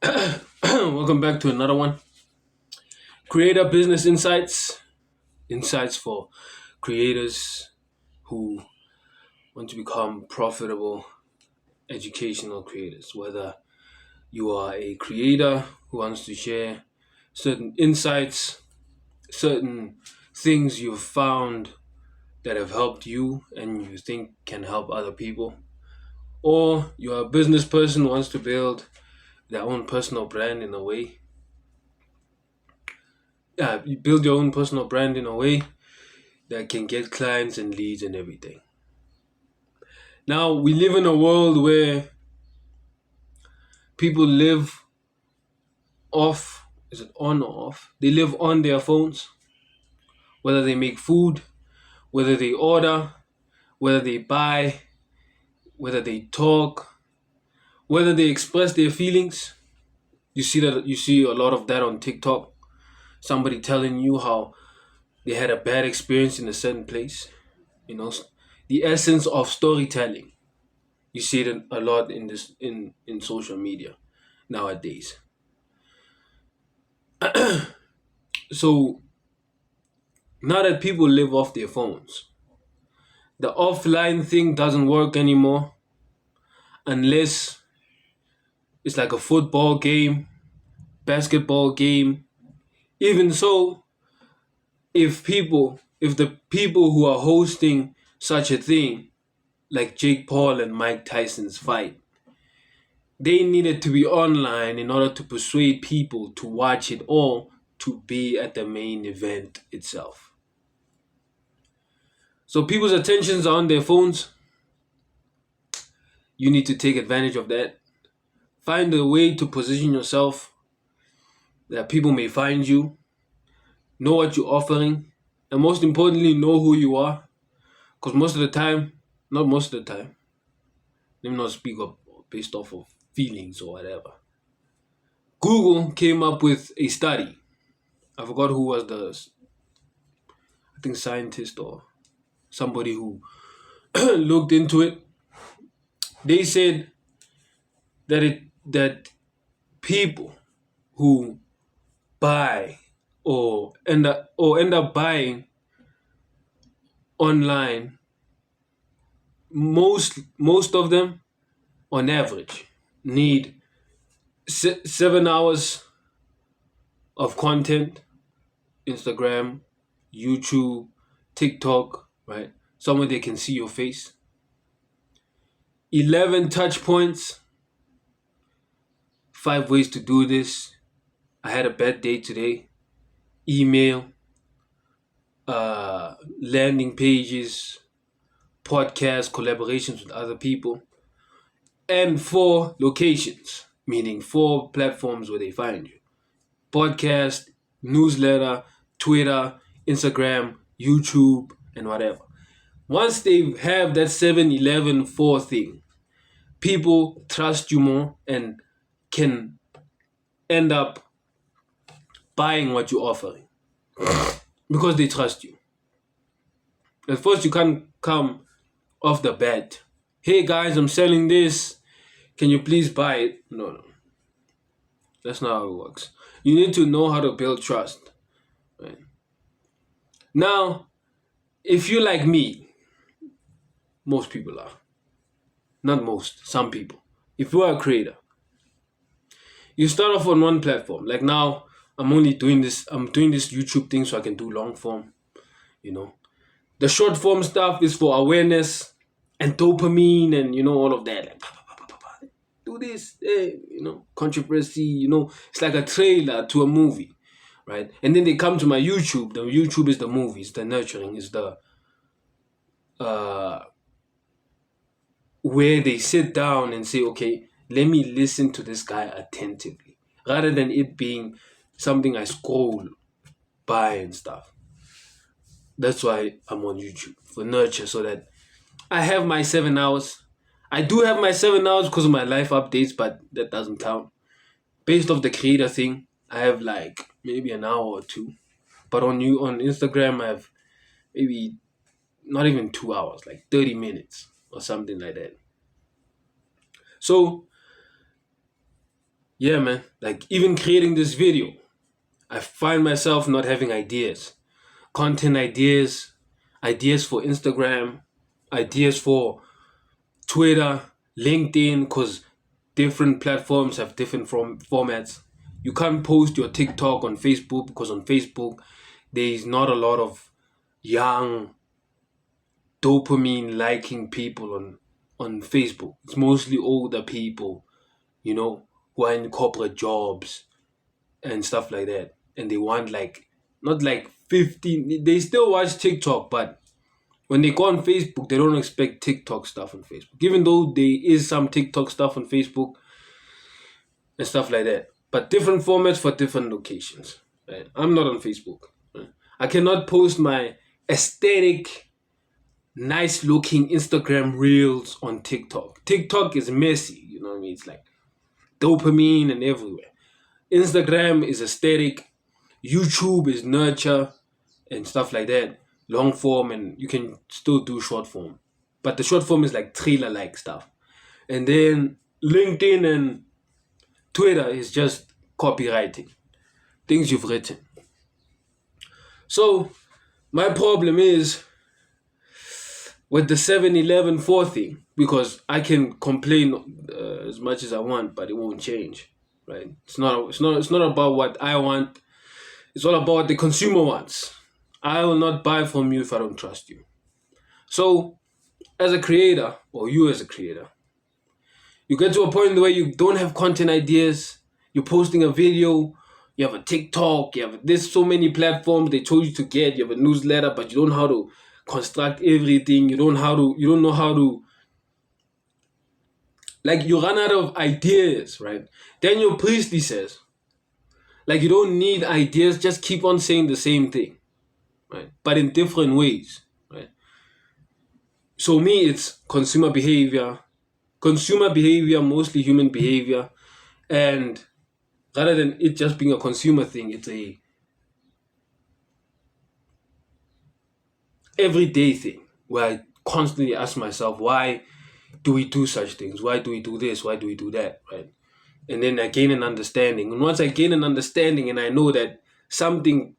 Welcome back to another one. Creator Business Insights. Insights for creators who want to become profitable educational creators. Whether you are a creator who wants to share certain insights, certain things you've found that have helped you and you think can help other people, or you're a business person who wants to build their own personal brand in a way. Yeah, you build your own personal brand in a way that can get clients and leads and everything. Now, we live in a world where people live off, is it on or off? They live on their phones, whether they make food, whether they order, whether they buy, whether they talk, whether they express their feelings. You see a lot of that on TikTok. Somebody telling you how they had a bad experience in a certain place. You know, the essence of storytelling. You see it a lot in social media nowadays. So now that people live off their phones, the offline thing doesn't work anymore unless it's like a football game, basketball game. Even so, if the people who are hosting such a thing, like Jake Paul and Mike Tyson's fight, they needed to be online in order to persuade people to watch it or to be at the main event itself. So people's attentions are on their phones. You need to take advantage of that. Find a way to position yourself that people may find you, know what you're offering, and most importantly, know who you are. Because most of the time, not most of the time, let me not speak up based off of feelings or whatever. Google came up with a study. I forgot who was I think scientist or somebody who looked into it. They said that people who buy or end up buying online, most of them on average need 7 hours of content. Instagram, YouTube, TikTok, right? Somewhere they can see your face. 11 touch points. 5 ways to do this. I had a bad day today. Email, landing pages, podcast collaborations with other people, and 4 locations, meaning 4 platforms where they find you: podcast, newsletter, Twitter, Instagram, YouTube, and whatever. Once they have that 7-11-4 thing, people trust you more and can end up buying what you're offering because they trust you. At first, you can't come off the bat. Hey guys, I'm selling this. Can you please buy it? No, no, that's not how it works. You need to know how to build trust. Right? Now, if you like me, most people are. Not most, some people. If you are a creator, you start off on one platform. Like now, I'm doing this YouTube thing so I can do long form, you know. The short form stuff is for awareness and dopamine and all of that. Like do this, controversy, it's like a trailer to a movie, right? And then they come to my YouTube. The YouTube is the movies, the nurturing is the uh where they sit down and say, okay, let me listen to this guy attentively, rather than it being something I scroll by and stuff. That's why I'm on YouTube for nurture, so that I have my 7 hours. I do have my 7 hours because of my life updates, but that doesn't count. Based off the creator thing, I have like maybe an hour or two. But on Instagram, I have maybe not even 2 hours, like 30 minutes or something like that. So yeah, man, like even creating this video, I find myself not having ideas, content ideas, ideas for Instagram, ideas for Twitter, LinkedIn, because different platforms have different formats. You can't post your TikTok on Facebook because on Facebook there is not a lot of young dopamine liking people on Facebook. It's mostly older people, who are in corporate jobs and stuff like that. And they want like not like 15, they still watch TikTok, but when they go on Facebook, they don't expect TikTok stuff on Facebook. Even though there is some TikTok stuff on Facebook and stuff like that. But different formats for different locations. Right? I'm not on Facebook. Right? I cannot post my aesthetic, nice looking Instagram reels on TikTok. TikTok is messy, you know what I mean? It's like dopamine and everywhere. Instagram is aesthetic. YouTube is nurture and stuff like that. Long form, and you can still do short form. But the short form is like trailer like stuff. And then LinkedIn and Twitter is just copywriting. Things you've written. So my problem is with the 7-Eleven 4 thing, because I can complain as much as I want, but it won't change, right? It's not about what I want. It's all about what the consumer wants. I will not buy from you if I don't trust you. So, as a creator, or you as a creator, you get to a point where you don't have content ideas. You're posting a video. You have a TikTok. There's so many platforms they told you to get. You have a newsletter, but you don't know how to construct everything. You don't know how to. Like, you run out of ideas, right? Daniel Priestley says, like, you don't need ideas. Just keep on saying the same thing, right? But in different ways, right? So me, it's consumer behavior, mostly human behavior, and rather than it just being a consumer thing, it's a everyday thing where I constantly ask myself, why do we do such things? Why do we do this? Why do we do that? Right? And then I gain an understanding. And once I gain an understanding and I know that something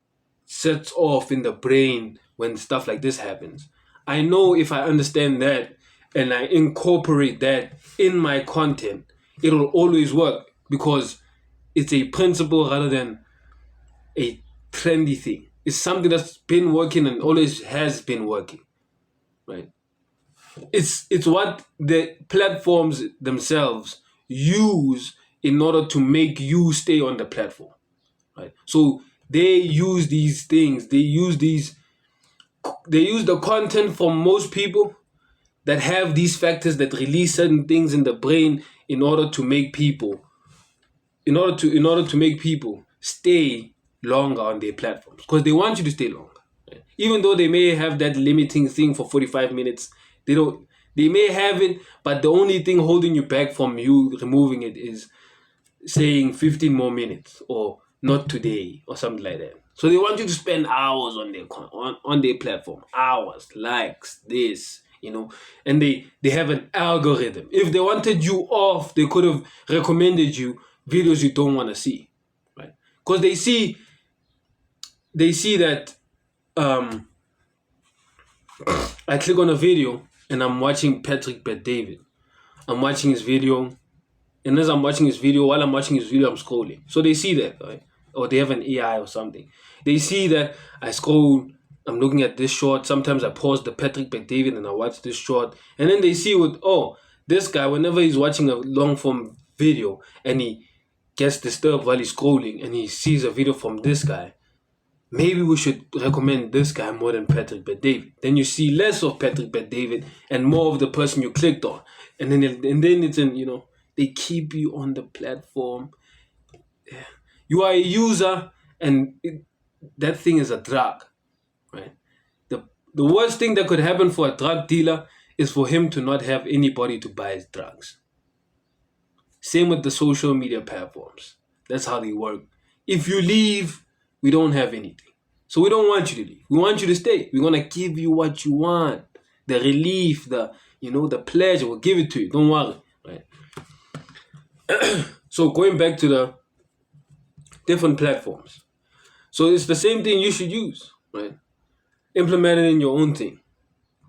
sets off in the brain when stuff like this happens, I know if I understand that and I incorporate that in my content, it'll always work because it's a principle rather than a trendy thing. It's something that's been working and always has been working, right? It's what the platforms themselves use in order to make you stay on the platform, right? So they use these things. They use the content from most people that have these factors that release certain things in the brain in order to make people stay longer on their platforms, because they want you to stay longer. Right? Even though they may have that limiting thing for 45 minutes, they may have it, but the only thing holding you back from you removing it is saying 15 more minutes or not today or something like that. So they want you to spend hours on their platform, hours, likes, this, and they have an algorithm. If they wanted you off, they could have recommended you videos you don't want to see, right? Because they see that I click on a video and I'm watching Patrick Bet-David. I'm watching his video, and as I'm watching his video, while I'm watching his video, I'm scrolling. So they see that, right? Or they have an AI or something. They see that I scroll, I'm looking at this short. Sometimes I pause the Patrick Bet-David and I watch this short. And then they see this guy, whenever he's watching a long form video and he gets disturbed while he's scrolling and he sees a video from this guy, maybe we should recommend this guy more than Patrick Bet-David. Then you see less of Patrick Bet-David and more of the person you clicked on. And then it's they keep you on the platform. You are a user, and that thing is a drug, right? The worst thing that could happen for a drug dealer is for him to not have anybody to buy his drugs. Same with the social media platforms. That's how they work. If you leave, we don't have anything. So we don't want you to leave. We want you to stay. We want to give you what you want. The relief, the pleasure, we'll give it to you. Don't worry, right? So going back to the different platforms. So it's the same thing you should use, right? Implement it in your own thing.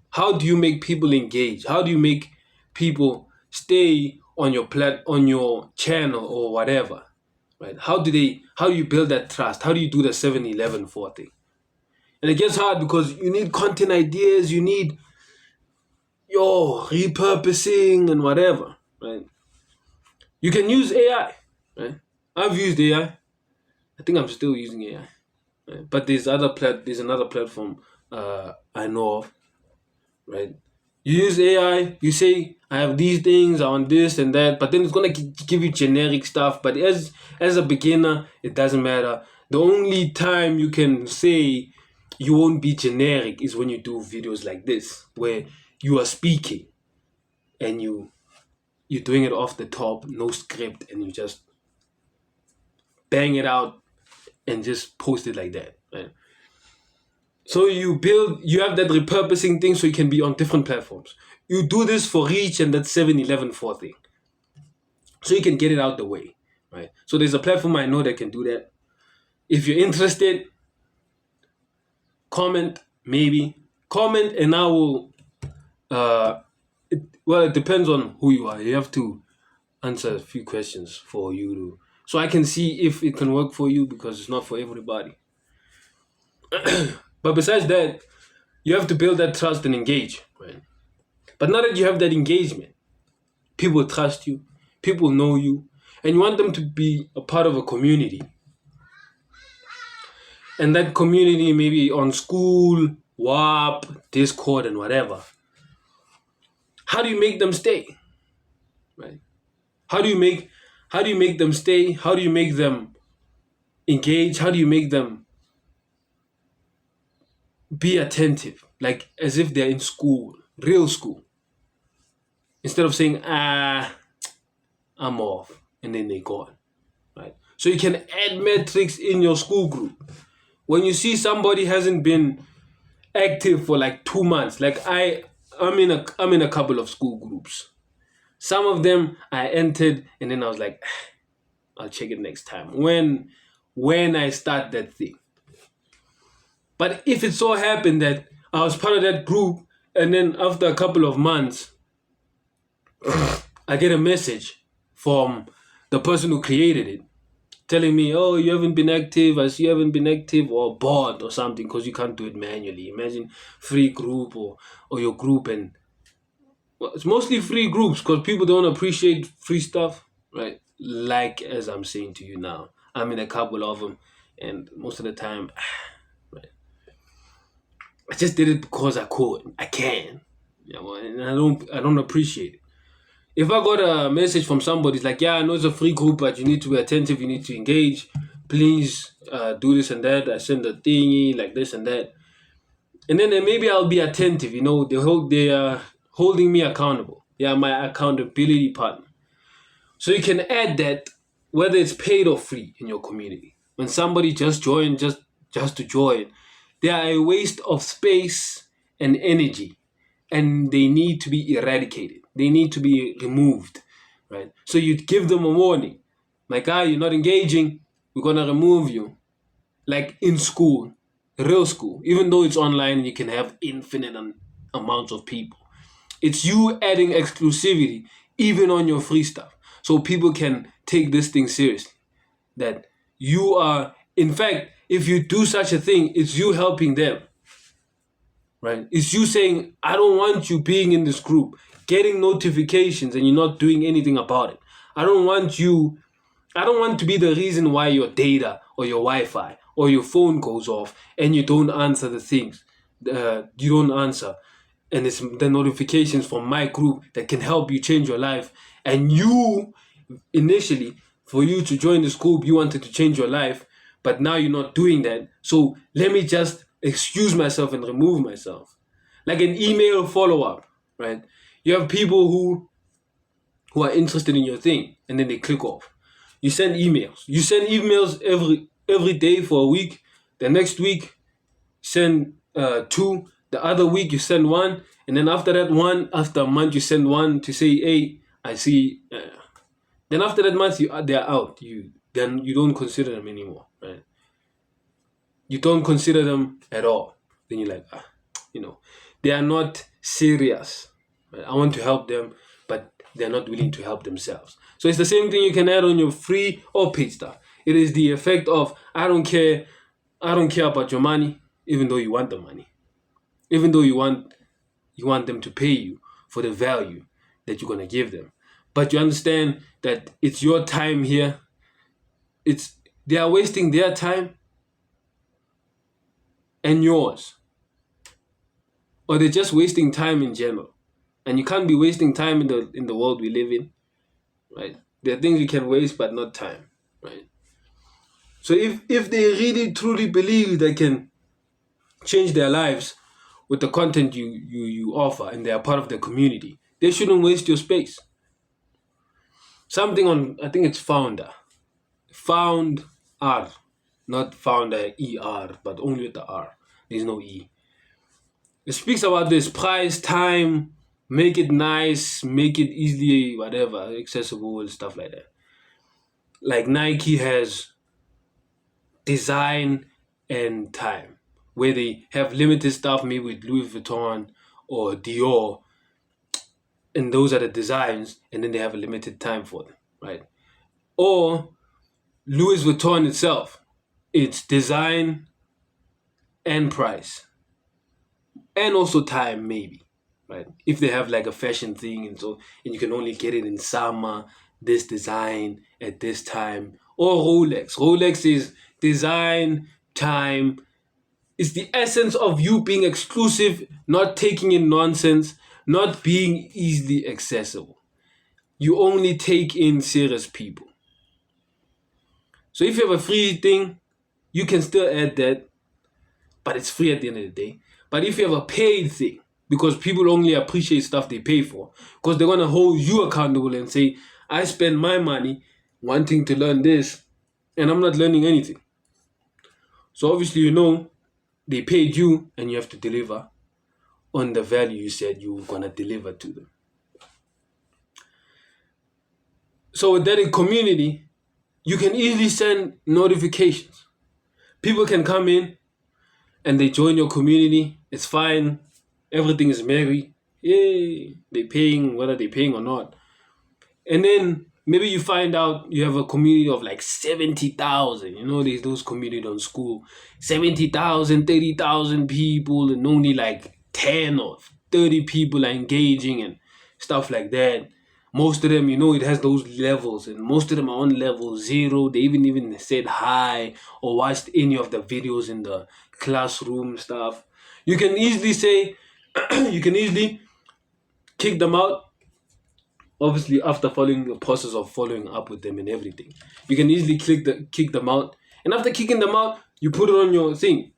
How do you make people engage? How do you make people stay on your channel or whatever? Right? How do you build that trust? How do you do the 7-11 4 thing? And it gets hard because you need content ideas, you need repurposing and whatever, right? You can use AI, right? I've used AI. I think I'm still using AI. Right? But there's another platform I know of, right? You use AI, you say I have these things, I want this and that, but then it's gonna give you generic stuff. But as a beginner, it doesn't matter. The only time you can say you won't be generic is when you do videos like this, where you are speaking and you're doing it off the top, no script, and you just bang it out and just post it like that, right? So you have that repurposing thing so you can be on different platforms. You do this for reach and that 7-11 4 thing. So you can get it out the way, right? So there's a platform I know that can do that. If you're interested, comment, maybe. Comment and I will, it depends on who you are. You have to answer a few questions for you to, so I can see if it can work for you because it's not for everybody. But besides that, you have to build that trust and engage, right? But now that you have that engagement, people trust you, people know you, and you want them to be a part of a community. And that community maybe on school, WAP, Discord, and whatever. How do you make them stay? Right? How do you make them stay? How do you make them engage? How do you make them be attentive? Like as if they're in school, real school. Instead of saying, I'm off, and then they're gone. Right? So you can add metrics in your school group. When you see somebody hasn't been active for like 2 months, like I'm in a couple of school groups. Some of them I entered and then I was like, I'll check it next time when I start that thing. But if it so happened that I was part of that group and then after a couple of months I get a message from the person who created it telling me, oh, you haven't been active, as you haven't been active or bored or something because you can't do it manually. Imagine free group or your group, and it's mostly free groups because people don't appreciate free stuff, right? Like as I'm saying to you now, I'm in a couple of them, and most of the time, right, I just did it because I could, I can, and I don't appreciate it. If I got a message from somebody, it's like, yeah, I know it's a free group, but you need to be attentive, you need to engage. Please do this and that. I send a thingy like this and that. And then maybe I'll be attentive, they are holding me accountable. Yeah, my accountability partner. So you can add that, whether it's paid or free in your community. When somebody just joined, just to join, they are a waste of space and energy, and they need to be eradicated. They need to be removed, right? So you give them a warning. Like, you're not engaging, we're going to remove you. Like in school, real school, even though it's online and you can have infinite amounts of people. It's you adding exclusivity even on your free stuff. So people can take this thing seriously. That you are, in fact, if you do such a thing, it's you helping them. Right? It's you saying, I don't want you being in this group, getting notifications and you're not doing anything about it. I don't want to be the reason why your data or your Wi-Fi or your phone goes off and you don't answer the things. You don't answer. And it's the notifications from my group that can help you change your life. And you, initially, for you to join this group, you wanted to change your life, but now you're not doing that. So let me just excuse myself and remove myself. Like an email follow-up, right? You have people who are interested in your thing, and then they click off. You send emails. You send emails every day for a week. The next week, send 2. The other week, you send 1. And then after that 1, after a month, you send 1 to say, hey, I see. Then after that month, they're out. Then you don't consider them anymore, right? You don't consider them at all. Then you're like, they are not serious. Right? I want to help them, but they're not willing to help themselves. So it's the same thing you can add on your free or paid stuff. It is the effect of I don't care about your money, even though you want the money, even though you want them to pay you for the value that you're gonna give them. But you understand that it's your time here. They are wasting their time and yours. Or they're just wasting time in general. And you can't be wasting time in the world we live in. Right? There are things you can waste but not time. Right? So if they really truly believe they can change their lives with the content you offer and they are part of the community, they shouldn't waste your space. Something on, I think it's Found R, not Founder ER, but only with the R. There's no E. It speaks about this price, time, make it nice, make it easily, whatever, accessible and stuff like that. Like Nike has design and time, where they have limited stuff, maybe with Louis Vuitton or Dior, and those are the designs, and then they have a limited time for them, right? Or Louis Vuitton itself, it's design and price, and also time, maybe, right? If they have like a fashion thing, and you can only get it in summer, this design at this time, or Rolex. Rolex is design, time. It's the essence of you being exclusive, not taking in nonsense, not being easily accessible. You only take in serious people. So if you have a free thing, you can still add that, but it's free at the end of the day. But if you have a paid thing, because people only appreciate stuff they pay for, because they're going to hold you accountable and say, I spend my money wanting to learn this, and I'm not learning anything. So obviously, they paid you and you have to deliver on the value you said you were going to deliver to them. So with that in community, you can easily send notifications. People can come in and they join your community. It's fine. Everything is merry. Yay. They're paying, whether they're paying or not. And then maybe you find out you have a community of like 70,000. There's those communities on school. 70,000, 30,000 people, and only like 10 or 30 people are engaging and stuff like that. Most of them, it has those levels, and most of them are on level 0. They even said hi or watched any of the videos in the classroom stuff. You can easily say, you can easily kick them out. Obviously, after following the process of following up with them and everything, you can easily kick them out. And after kicking them out, you put it on your thing.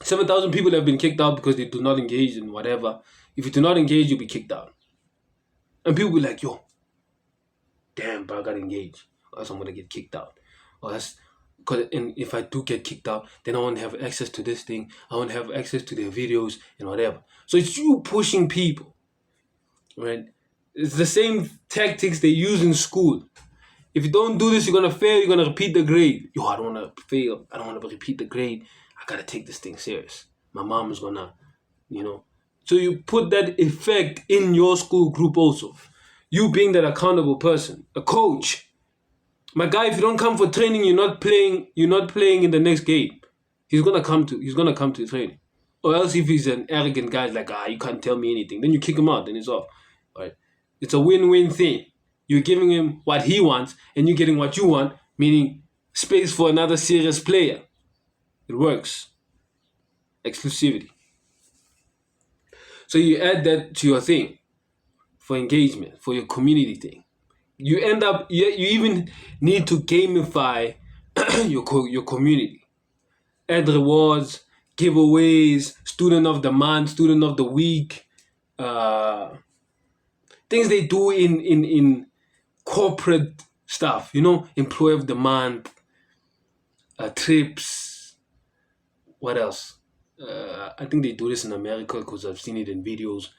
7,000 people have been kicked out because they do not engage in whatever. If you do not engage, you'll be kicked out. And people will be like, yo, damn, bro, I gotta engage, or else I'm gonna get kicked out. And if I do get kicked out, then I won't have access to this thing. I won't have access to their videos and whatever. So it's you pushing people, right? It's the same tactics they use in school. If you don't do this, you're gonna fail. You're gonna repeat the grade. Yo, I don't wanna fail. I don't wanna repeat the grade. I gotta take this thing serious. My mom is gonna, So you put that effect in your school group also. You being that accountable person, a coach. My guy, if you don't come for training, you're not playing in the next game. He's gonna come to training. Or else if he's an arrogant guy, like, you can't tell me anything, then you kick him out, then it's off. Right? It's a win-win thing. You're giving him what he wants, and you're getting what you want, meaning space for another serious player. It works. Exclusivity. So you add that to your thing for engagement, for your community thing. You end up, you even need to gamify your community. Add rewards, giveaways, student of the month, student of the week, things they do in corporate stuff, employee of the month, trips. What else? I think they do this in America because I've seen it in videos.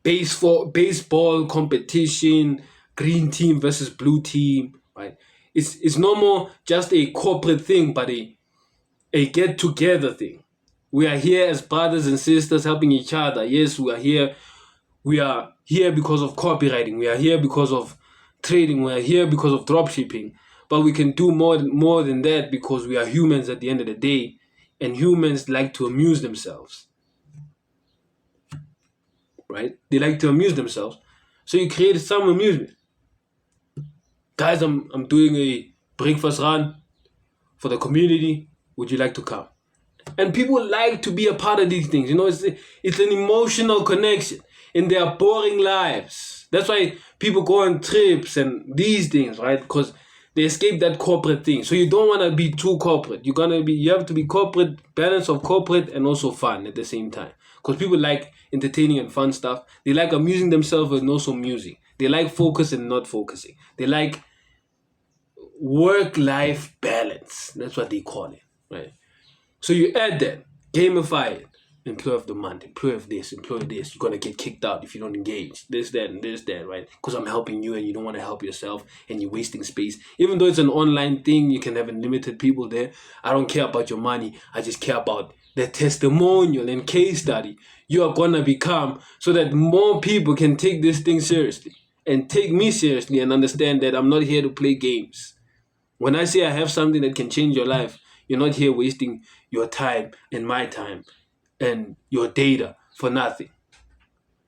Baseball competition, green team versus blue team, right? It's no more just a corporate thing, but a get together thing. We are here as brothers and sisters helping each other. Yes, we are here. We are here because of copywriting. We are here because of trading. We are here because of dropshipping. But we can do more than that because we are humans at the end of the day, and humans like to amuse themselves, right? They like to amuse themselves. So you create some amusement. Guys, I'm doing a breakfast run for the community. Would you like to come? And people like to be a part of these things. It's an emotional connection in their boring lives. That's why people go on trips and these things, right? Because they escape that corporate thing. So you don't want to be too corporate. You have to be corporate, balance of corporate and also fun at the same time. Because people like entertaining and fun stuff. They like amusing themselves and also music. They like focus and not focusing. They like work-life balance. That's what they call it, right? So you add that, gamify it, employee of the month, employee of this, employee of this. You're going to get kicked out if you don't engage. This, that, right? Because I'm helping you and you don't want to help yourself and you're wasting space. Even though it's an online thing, you can have unlimited people there. I don't care about your money. I just care about the testimonial and case study you are going to become so that more people can take this thing seriously and take me seriously and understand that I'm not here to play games. When I say I have something that can change your life, you're not here wasting your time and my time and your data for nothing.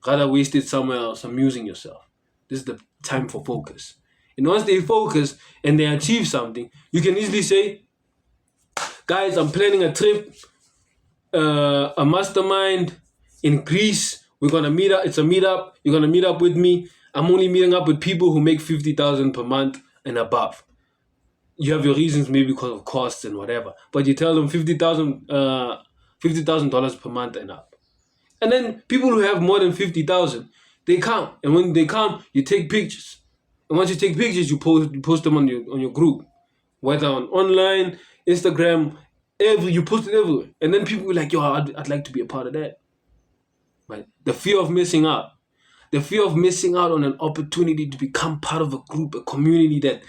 Rather waste it somewhere else, amusing yourself. This is the time for focus. And once they focus and they achieve something, you can easily say, guys, I'm planning a trip, a mastermind in Greece. We're going to meet up. It's a meetup. You're going to meet up with me. I'm only meeting up with people who make 50,000 per month and above. You have your reasons, maybe because of costs and whatever, but you tell them $50,000 per month and up. And then people who have more than 50,000, they come. And when they come, you take pictures. And once you take pictures, you post them on your group, whether on online, Instagram, you post it everywhere. And then people are like, yo, I'd like to be a part of that. Right? The fear of missing out. The fear of missing out on an opportunity to become part of a group, a community that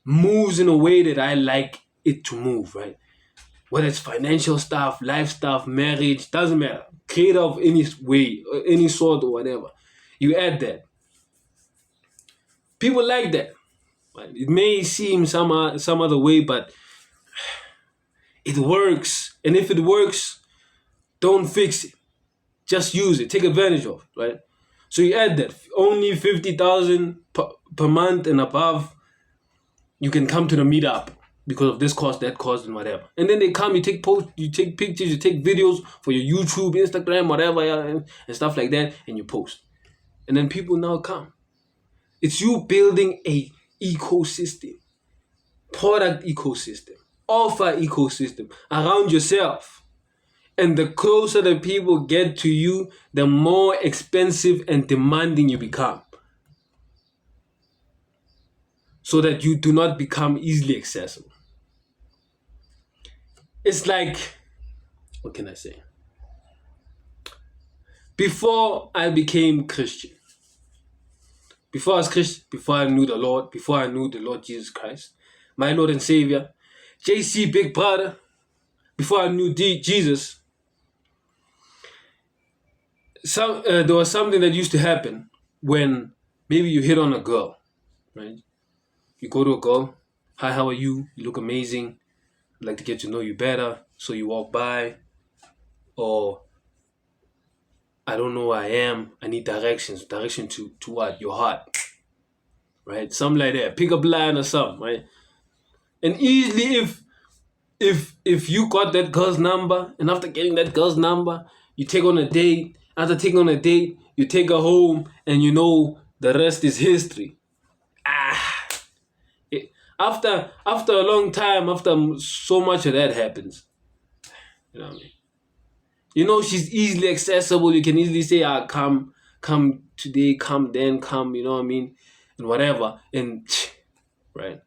moves in a way that I like it to move, right? Whether it's financial stuff, life stuff, marriage, doesn't matter. Creative of any way, any sort or whatever. You add that. People like that. Right? It may seem some other way, but it works. And if it works, don't fix it. Just use it. Take advantage of it, right? So you add that. Only 50,000 per month and above, you can come to the meetup because of this cost, that cost, and whatever. And then they come, you take pictures, you take videos for your YouTube, Instagram, whatever, and stuff like that, and you post. And then people now come. It's you building a ecosystem, product ecosystem, offer ecosystem around yourself. And the closer the people get to you, the more expensive and demanding you become. So that you do not become easily accessible. It's like, what can I say? Before I became Christian, before I was Christian, before I knew the Lord Jesus Christ, my Lord and Savior, JC Big Brother, before I knew Jesus, there was something that used to happen when maybe you hit on a girl, right? You go to a girl, hi, how are you? You look amazing. I'd like to get to know you better. So you walk by, or I don't know who I am. I need directions. Direction to what? Your heart, right? Something like that. Pick up line or something, right? And easily, if you got that girl's number, and after getting that girl's number, you take on a date. After taking on a date, you take her home, and you know the rest is history. After a long time, after so much of that happens, you know what I mean? You know, she's easily accessible. You can easily say, come today, come then, come, you know what I mean? And whatever. And, right?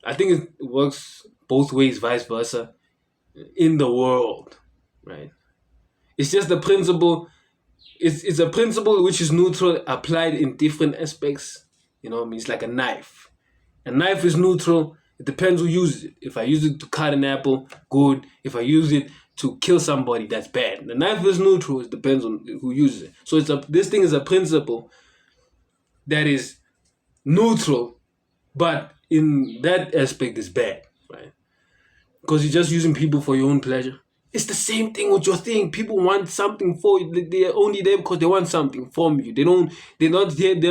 I think it works both ways, vice versa, in the world, right? It's just the principle. it's a principle which is neutral applied in different aspects. You know what I mean? It's like a knife. A knife is neutral. It depends who uses it. If I use it to cut an apple, good. If I use it to kill somebody, that's bad. The knife is neutral. It depends on who uses it. So this thing is a principle that is neutral, but in that aspect is bad, right? Because you're just using people for your own pleasure. It's the same thing with your thing. People want something for you. They're only there because they want something from you. They're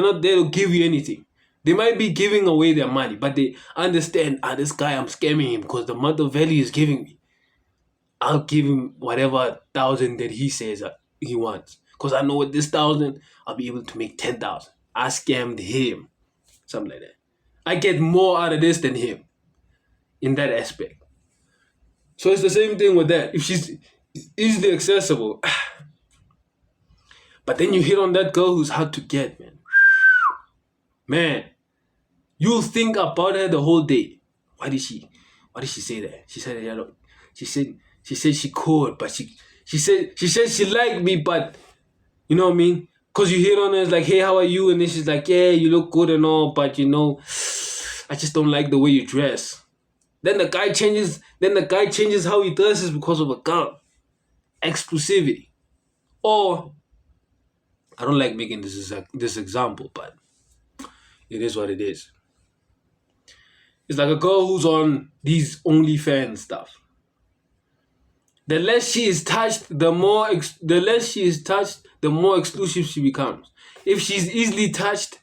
not there to give you anything. They might be giving away their money, but they understand, this guy, I'm scamming him because the amount of value he's giving me. I'll give him whatever 1,000 that he says he wants. Because I know with this 1,000, I'll be able to make 10,000. I scammed him. Something like that. I get more out of this than him in that aspect. So it's the same thing with that. If she's easily accessible, but then you hit on that girl who's hard to get, man, you'll think about her the whole day. Why did she say that? She said she said she could, but she said she liked me, but you know what I mean? Cause you hit on her, it's like, hey, how are you? And then she's like, yeah, you look good and all, but I just don't like the way you dress. Then the guy changes how he dresses because of a girl. Exclusivity. Or, I don't like making this example, but it is what it is. It's like a girl who's on these OnlyFans stuff. The less she is touched, the more exclusive she becomes. If she's easily touched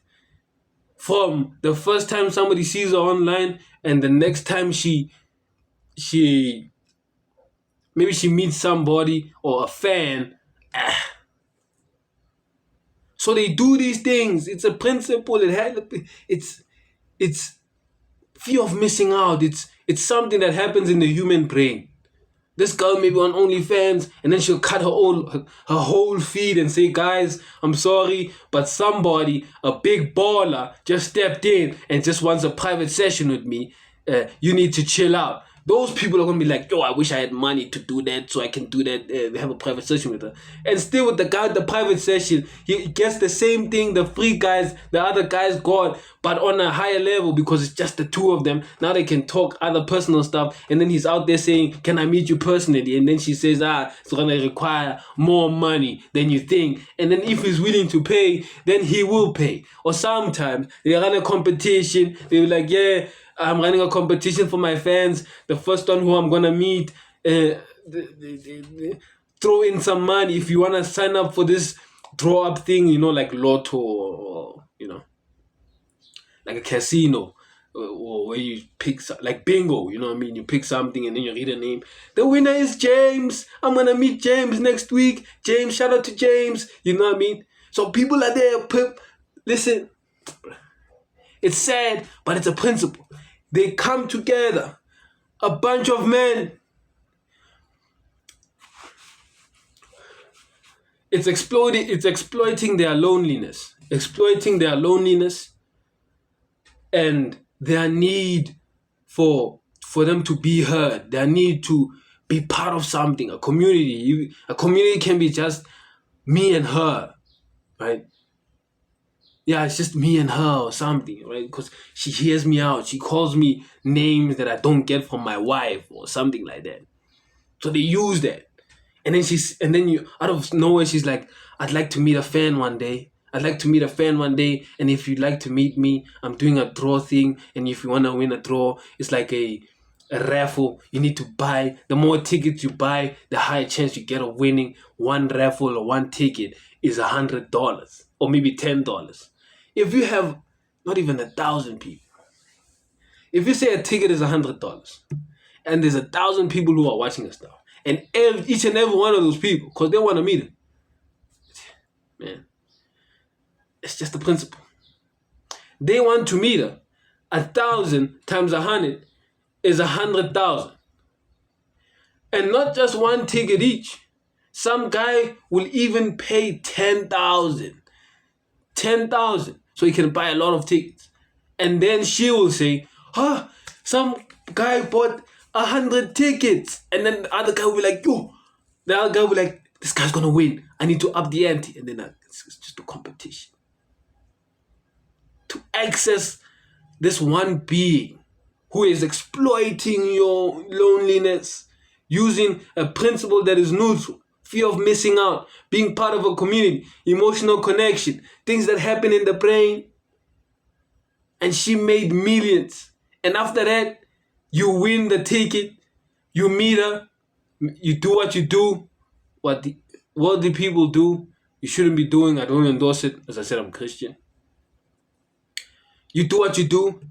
from the first time somebody sees her online, and the next time she maybe she meets somebody or a fan, so they do these things. It's a principle. It's fear of missing out. It's something that happens in the human brain. This girl may be on OnlyFans, and then she'll cut her whole feed and say, guys, I'm sorry, but somebody, a big baller, just stepped in and just wants a private session with me. You need to chill out. Those people are going to be like, yo, I wish I had money to do that so I can do that, have a private session with her. And still with the guy at the private session, he gets the same thing the other guys got, but on a higher level because it's just the two of them. Now they can talk other personal stuff. And then he's out there saying, can I meet you personally? And then she says, it's going to require more money than you think. And then if he's willing to pay, then he will pay. Or sometimes they run a competition. They're like, yeah, I'm running a competition for my fans. The first one who I'm going to meet, throw in some money. If you want to sign up for this draw up thing, like Lotto or, like a casino, or where you pick, like bingo, you know what I mean? You pick something and then you read a name. The winner is James. I'm going to meet James next week. James, shout out to James. You know what I mean? So people are there. Listen, it's sad, but it's a principle. They come together, a bunch of men. It's exploiting their loneliness, and their need for them to be heard, their need to be part of something, a community. A community can be just me and her, right? Yeah, it's just me and her or something, right? Because she hears me out. She calls me names that I don't get from my wife or something like that. So they use that. And then out of nowhere, she's like, I'd like to meet a fan one day. And if you'd like to meet me, I'm doing a draw thing. And if you want to win a draw, it's like a raffle. You need to buy. The more tickets you buy, the higher chance you get of winning. One raffle or one ticket is $100 or maybe $10. If you have not even 1,000 people, if you say a ticket is $100 and there's 1,000 people who are watching us now, and each and every one of those people, because they want to meet him, man, it's just the principle. They want to meet her. 1,000 times 100 is 100,000, and not just one ticket each. Some guy will even pay 10,000. 10,000 so he can buy a lot of tickets. And then she will say, some guy bought 100 tickets. And then the other guy will be like, yo. The other guy will be like, This guy's gonna win. I need to up the ante. And then it's just a competition. To access this one being who is exploiting your loneliness, using a principle that is neutral, fear of missing out, being part of a community, emotional connection, things that happen in the brain. And she made millions. And after that, you win the ticket, you meet her, you do what you do, what the people do, you shouldn't be doing. I don't endorse it. As I said, I'm Christian. You do what you do.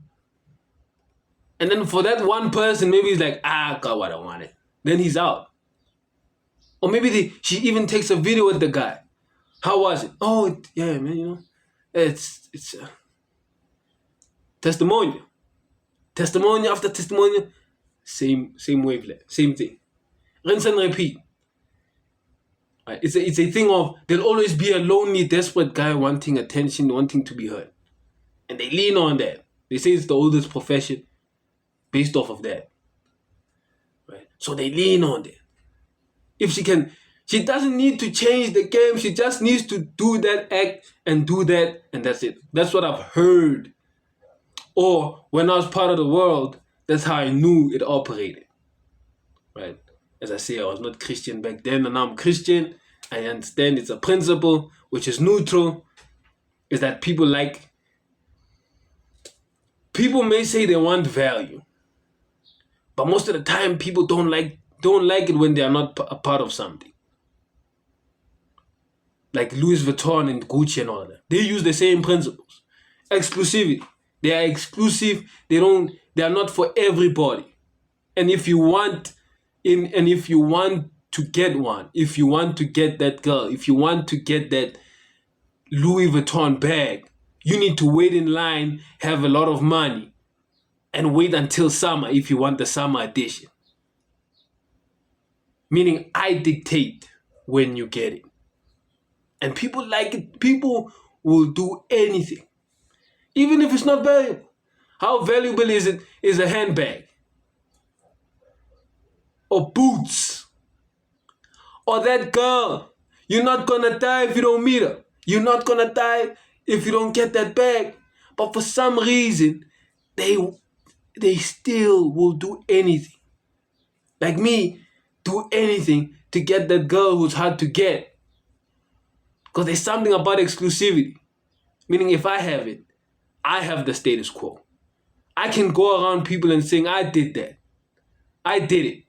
And then for that one person, maybe he's like, I got what I wanted. Then he's out. Or maybe she even takes a video with the guy. How was it? Oh, yeah, man, you know, it's testimonial. Testimonial after testimonial. Same wavelength. Same thing. Rinse and repeat. Right? It's a thing of there'll always be a lonely, desperate guy wanting attention, wanting to be heard. And they lean on that. They say it's the oldest profession based off of that. Right? So they lean on that. If she doesn't need to change the game. She just needs to do that act and do that, and that's it. That's what I've heard. Or when I was part of the world, that's how I knew it operated. Right? As I say, I was not Christian back then, and now I'm Christian. I understand it's a principle which is neutral. Is that people may say they want value, but most of the time people don't like it when they are not a part of something. Like Louis Vuitton and Gucci and all that. They use the same principles. Exclusivity. They are exclusive. They are not for everybody. And if you want to get one, if you want to get that girl, if you want to get that Louis Vuitton bag, you need to wait in line, have a lot of money, and wait until summer if you want the summer edition. Meaning I dictate when you get it. And people like it. People will do anything. Even if it's not valuable. How valuable is it? Is a handbag? Or boots? Or that girl? You're not gonna die if you don't meet her. You're not gonna die if you don't get that bag. But for some reason, they still will do anything. Like me, do anything to get that girl who's hard to get. Because there's something about exclusivity. Meaning if I have it, I have the status quo. I can go around people and saying, I did that. I did it.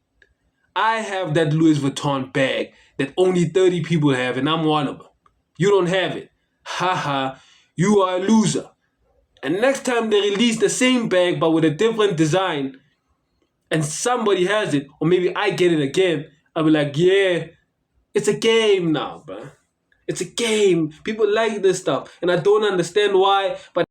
I have that Louis Vuitton bag that only 30 people have, and I'm one of them. You don't have it. Haha, you are a loser. And next time they release the same bag but with a different design, and somebody has it, or maybe I get it again, I'll be like, yeah, it's a game now, bro. It's a game. People like this stuff. And I don't understand why, but